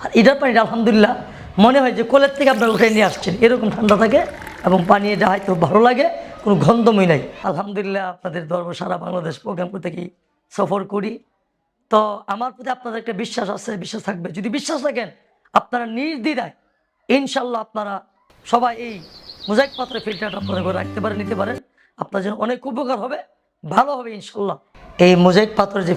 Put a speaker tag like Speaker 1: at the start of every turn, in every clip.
Speaker 1: আর এটার পানিটা আলহামদুলিল্লাহ মনে হয় যে কোলের থেকে আপনারা উঠে নিয়ে আসছেন, এরকম ঠান্ডা থাকে এবং পানি এটা হয়তো ভালো লাগে, কোনো গন্ধময় নাই। আলহামদুলিল্লাহ আপনাদের দরবার সারা বাংলাদেশ প্রোগ্রাম করতে কি সফর করি, তো আমার প্রতি আপনাদের একটা বিশ্বাস আছে, বিশ্বাস থাকবে। যদি বিশ্বাস রাখেন আপনারা নির্দ্বিধায় ইনশাল্লাহ আপনারা সবাই এই মোজাইক পাত্রের ফিল্টারটা আপনাদের ঘরে রাখতে পারেন, নিতে পারেন। আপনার জন্য অনেক উপকার হবে, ভালো হবে ইনশাল্লাহ। এই মোজাইক পাত্রের যে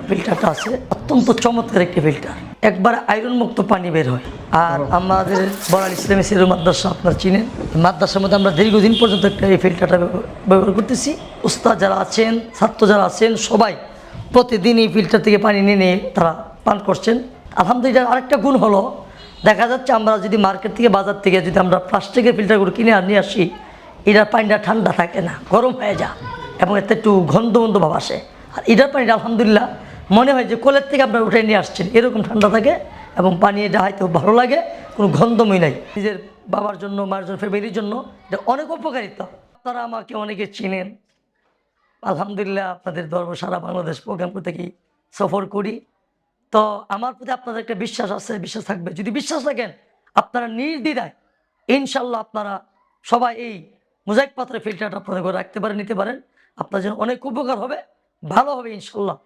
Speaker 1: ফিল্টারটা আছে অত্যন্ত চমৎকার একটি ফিল্টার, একবার আয়রন মুক্ত পানি বের হয়। আর আমাদের বড়াল ইসলামী সিরু মাদ্রাসা আপনারা চিনেন, মাদ্রাসার মধ্যে আমরা দীর্ঘদিন পর্যন্ত একটা এই ফিল্টারটা ব্যবহার করতেছি। উস্তাদ যারা আছেন, ছাত্র যারা আছেন, সবাই প্রতিদিন এই ফিল্টার থেকে পানি নিয়ে তারা পান করছেন। আলহামদুলিল্লাহ আরেকটা গুণ হলো, দেখা যাচ্ছে আমরা যদি মার্কেট থেকে, বাজার থেকে যদি আমরা প্লাস্টিকের ফিল্টারগুলো কিনে নিয়ে আসি, এটার পানিটা ঠান্ডা থাকে না, গরম হয়ে যায় এবং এতে একটু গন্ধ ভাব আসে। আর এটার পানিটা আলহামদুলিল্লাহ মনে হয় যে কোলের থেকে আপনারা উঠে নিয়ে আসছেন, এরকম ঠান্ডা থাকে এবং পানি এটা হয়তো ভালো লাগে, কোনো গন্ধময় নাই। নিজের বাবার জন্য, মার জন্য, ফ্যামিলির জন্য এটা অনেক উপকারিতা। আপনারা আমাকে অনেকে চিনেন, আলহামদুলিল্লাহ আপনাদের দরবার সারা বাংলাদেশ প্রোগ্রাম করতে কি সফর করি, তো আমার প্রতি আপনাদের একটা বিশ্বাস আছে, বিশ্বাস থাকবে। যদি বিশ্বাস রাখেন আপনারা নির্দ্বিধায় ইনশাল্লাহ আপনারা সবাই এই মোজাইক পাত্রের ফিল্টারটা আপনাদের ঘরে রাখতে পারেন, নিতে পারেন। আপনার জন্য অনেক উপকার হবে, ভালো হবে ইনশাল্লাহ।